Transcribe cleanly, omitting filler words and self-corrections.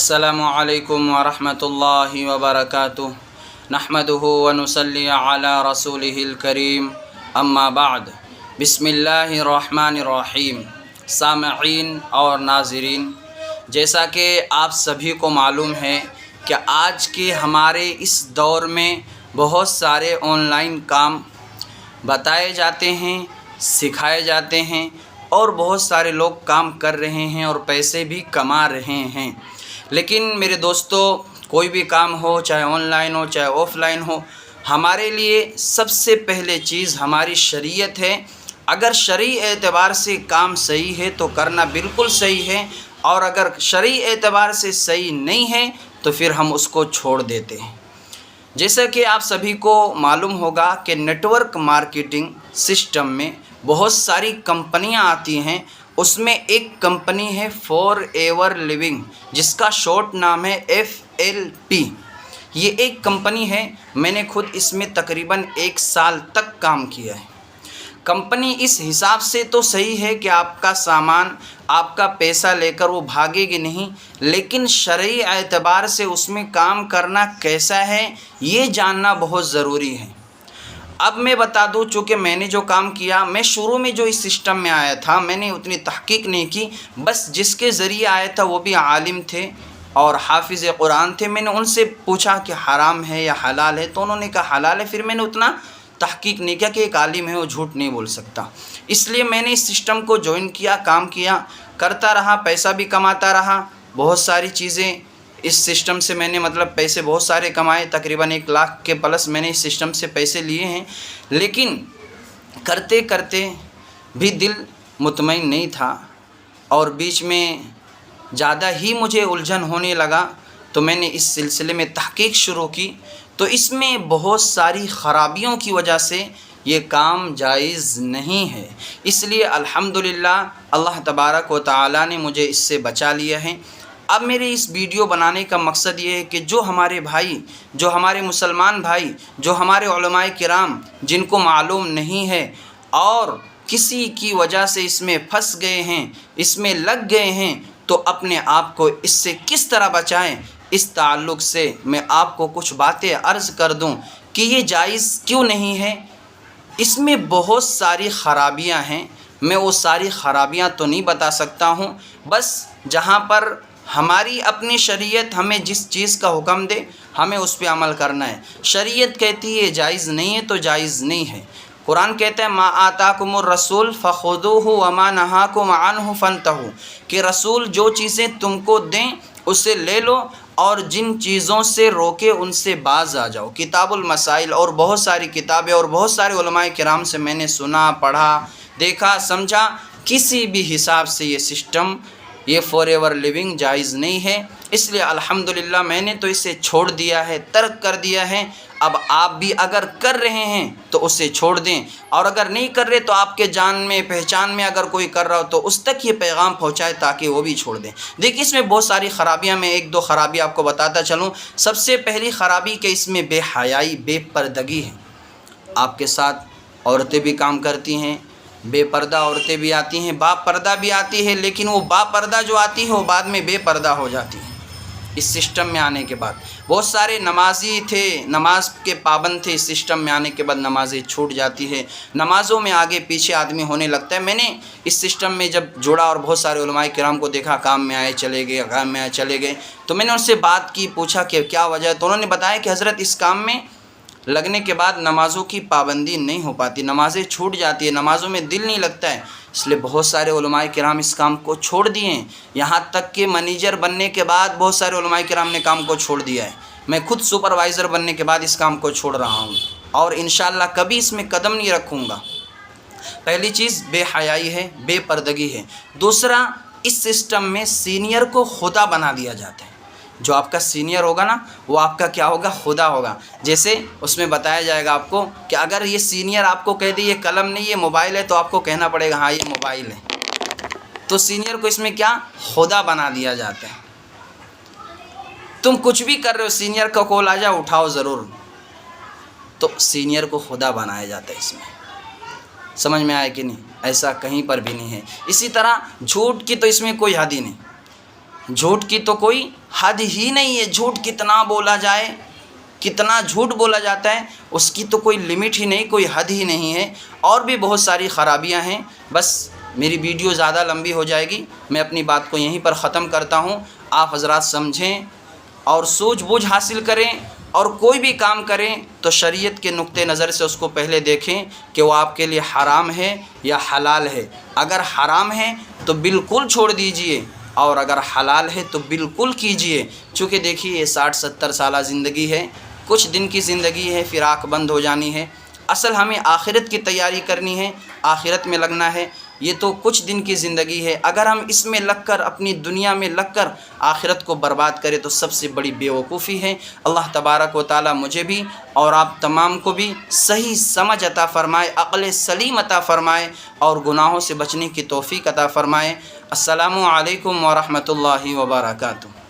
السلام علیکم ورحمۃ اللہ وبرکاتہ نحمدہ ونصلی علی رسولہ الکریم اما بعد بسم اللہ الرحمن الرحیم۔ سامعین اور ناظرین، جیسا کہ آپ سبھی کو معلوم ہے کہ آج کے ہمارے اس دور میں بہت سارے آن لائن کام بتائے جاتے ہیں، سکھائے جاتے ہیں اور بہت سارے لوگ کام کر رہے ہیں اور پیسے بھی کما رہے ہیں۔ لیکن میرے دوستو، کوئی بھی کام ہو، چاہے آن لائن ہو چاہے آف لائن ہو، ہمارے لیے سب سے پہلے چیز ہماری شریعت ہے۔ اگر شرعی اعتبار سے کام صحیح ہے تو کرنا بالکل صحیح ہے، اور اگر شرعی اعتبار سے صحیح نہیں ہے تو پھر ہم اس کو چھوڑ دیتے ہیں۔ جیسا کہ آپ سبھی کو معلوم ہوگا کہ نیٹ ورک مارکیٹنگ سسٹم میں بہت ساری کمپنیاں آتی ہیں۔ اس میں ایک کمپنی ہے فور ایور لیونگ، جس کا شارٹ نام ہے FLP۔ یہ ایک کمپنی ہے، میں نے خود اس میں تقریباً 1 سال تک کام کیا ہے۔ کمپنی اس حساب سے تو صحیح ہے کہ آپ کا سامان، آپ کا پیسہ لے کر وہ بھاگے گی نہیں، لیکن شرعی اعتبار سے اس میں کام کرنا کیسا ہے یہ جاننا بہت ضروری ہے۔ اب میں بتا دوں، چونکہ میں نے جو کام کیا، میں شروع میں جو اس سسٹم میں آیا تھا میں نے اتنی تحقیق نہیں کی، بس جس کے ذریعے آیا تھا وہ بھی عالم تھے اور حافظ قرآن تھے۔ میں نے ان سے پوچھا کہ حرام ہے یا حلال ہے، تو انہوں نے کہا حلال ہے۔ پھر میں نے اتنا تحقیق نہیں کیا کہ ایک عالم ہے وہ جھوٹ نہیں بول سکتا، اس لیے میں نے اس سسٹم کو جوائن کیا، کام کیا، کرتا رہا، پیسہ بھی کماتا رہا۔ بہت ساری چیزیں اس سسٹم سے میں نے پیسے بہت سارے کمائے، تقریباً 1 لاکھ کے پلس میں نے اس سسٹم سے پیسے لیے ہیں۔ لیکن کرتے کرتے بھی دل مطمئن نہیں تھا، اور بیچ میں زیادہ ہی مجھے الجھن ہونے لگا، تو میں نے اس سلسلے میں تحقیق شروع کی، تو اس میں بہت ساری خرابیوں کی وجہ سے یہ کام جائز نہیں ہے۔ اس لیے الحمدللہ اللہ تبارک و تعالی نے مجھے اس سے بچا لیا ہے۔ اب میرے اس ویڈیو بنانے کا مقصد یہ ہے کہ جو ہمارے بھائی، جو ہمارے مسلمان بھائی، جو ہمارے علماء کرام جن کو معلوم نہیں ہے اور کسی کی وجہ سے اس میں پھنس گئے ہیں، اس میں لگ گئے ہیں، تو اپنے آپ کو اس سے کس طرح بچائیں، اس تعلق سے میں آپ کو کچھ باتیں عرض کر دوں کہ یہ جائز کیوں نہیں ہے۔ اس میں بہت ساری خرابیاں ہیں، میں وہ ساری خرابیاں تو نہیں بتا سکتا ہوں، بس جہاں پر ہماری اپنی شریعت ہمیں جس چیز کا حکم دے ہمیں اس پہ عمل کرنا ہے۔ شریعت کہتی ہے جائز نہیں ہے تو جائز نہیں ہے۔ قرآن کہتا ہے ما آتاکم الرسول فخذوہ وما نہاکم عنہ فانتہوا، کہ رسول جو چیزیں تم کو دیں اسے لے لو، اور جن چیزوں سے روکے ان سے باز آ جاؤ۔ کتاب المسائل اور بہت ساری کتابیں اور بہت سارے علماء کرام سے میں نے سنا، پڑھا، دیکھا، سمجھا، کسی بھی حساب سے یہ سسٹم، یہ فور ایور لیونگ جائز نہیں ہے۔ اس لیے الحمدللہ میں نے تو اسے چھوڑ دیا ہے، ترک کر دیا ہے۔ اب آپ بھی اگر کر رہے ہیں تو اسے چھوڑ دیں، اور اگر نہیں کر رہے تو آپ کے جان میں پہچان میں اگر کوئی کر رہا ہو تو اس تک یہ پیغام پہنچائے تاکہ وہ بھی چھوڑ دیں۔ دیکھیے اس میں بہت ساری خرابیاں، میں 1-2 خرابی آپ کو بتاتا چلوں۔ سب سے پہلی خرابی کہ اس میں بے حیائی، بے پردگی ہے۔ آپ کے ساتھ عورتیں بھی کام کرتی ہیں، بے پردہ عورتیں بھی آتی ہیں، با پردہ بھی آتی ہے، لیکن وہ با پردہ جو آتی ہے وہ بعد میں بے پردہ ہو جاتی ہے۔ اس سسٹم میں آنے کے بعد بہت سارے نمازی تھے، نماز کے پابند تھے، اس سسٹم میں آنے کے بعد نمازیں چھوٹ جاتی ہے، نمازوں میں آگے پیچھے آدمی ہونے لگتا ہے۔ میں نے اس سسٹم میں جب جڑا اور بہت سارے علماء کرام کو دیکھا، کام میں آئے چلے گئے، کام میں آئے چلے گئے، تو میں نے ان سے بات کی، پوچھا کہ کیا وجہ ہے، تو انہوں نے بتایا کہ حضرت اس کام میں لگنے کے بعد نمازوں کی پابندی نہیں ہو پاتی، نمازیں چھوٹ جاتی ہے، نمازوں میں دل نہیں لگتا ہے، اس لیے بہت سارے علماء کرام اس کام کو چھوڑ دیے ہیں۔ یہاں تک کہ منیجر بننے کے بعد بہت سارے علماء کرام نے کام کو چھوڑ دیا ہے۔ میں خود سپروائزر بننے کے بعد اس کام کو چھوڑ رہا ہوں، اور انشاءاللہ کبھی اس میں قدم نہیں رکھوں گا۔ پہلی چیز بے حیائی ہے، بے پردگی ہے۔ دوسرا، اس سسٹم میں سینئر کو خدا بنا دیا جاتا ہے۔ جو آپ کا سینئر ہوگا نا، وہ آپ کا کیا ہوگا؟ خدا ہوگا۔ جیسے اس میں بتایا جائے گا آپ کو کہ اگر یہ سینئر آپ کو کہہ دے یہ قلم نہیں یہ موبائل ہے، تو آپ کو کہنا پڑے گا ہاں یہ موبائل ہے۔ تو سینئر کو اس میں کیا؟ خدا بنا دیا جاتا ہے۔ تم کچھ بھی کر رہے ہو، سینئر کا کال آ جاؤ اٹھاؤ ضرور، تو سینئر کو خدا بنایا جاتا ہے۔ اس میں سمجھ میں آئے کہ نہیں؟ ایسا کہیں پر بھی نہیں ہے۔ اسی طرح جھوٹ کی تو اس میں کوئی حد ہی نہیں۔ جھوٹ کی تو کوئی حد ہی نہیں ہے، جھوٹ کتنا بولا جائے، کتنا جھوٹ بولا جاتا ہے، اس کی تو کوئی لمٹ ہی نہیں، کوئی حد ہی نہیں ہے۔ اور بھی بہت ساری خرابیاں ہیں۔ بس میری ویڈیو زیادہ لمبی ہو جائے گی، میں اپنی بات کو یہیں پر ختم کرتا ہوں۔ آپ حضرات سمجھیں اور سوجھ بوجھ حاصل کریں، اور کوئی بھی کام کریں تو شریعت کے نقطہ نظر سے اس کو پہلے دیکھیں کہ وہ آپ کے لیے حرام ہے یا حلال ہے۔ اگر حرام ہے تو بالکل چھوڑ دیجئے، اور اگر حلال ہے تو بالکل کیجئے، چونکہ دیکھیے یہ 60-70 سالہ زندگی ہے، کچھ دن کی زندگی ہے، پھر آنکھ بند ہو جانی ہے۔ اصل ہمیں آخرت کی تیاری کرنی ہے، آخرت میں لگنا ہے۔ یہ تو کچھ دن کی زندگی ہے، اگر ہم اس میں لگ کر، اپنی دنیا میں لگ کر آخرت کو برباد کریں تو سب سے بڑی بیوقوفی ہے۔ اللہ تبارک و تعالی مجھے بھی اور آپ تمام کو بھی صحیح سمجھ عطا فرمائے، عقل سلیم عطا فرمائے، اور گناہوں سے بچنے کی توفیق عطا فرمائے۔ السلام علیکم ورحمۃ اللہ وبرکاتہ۔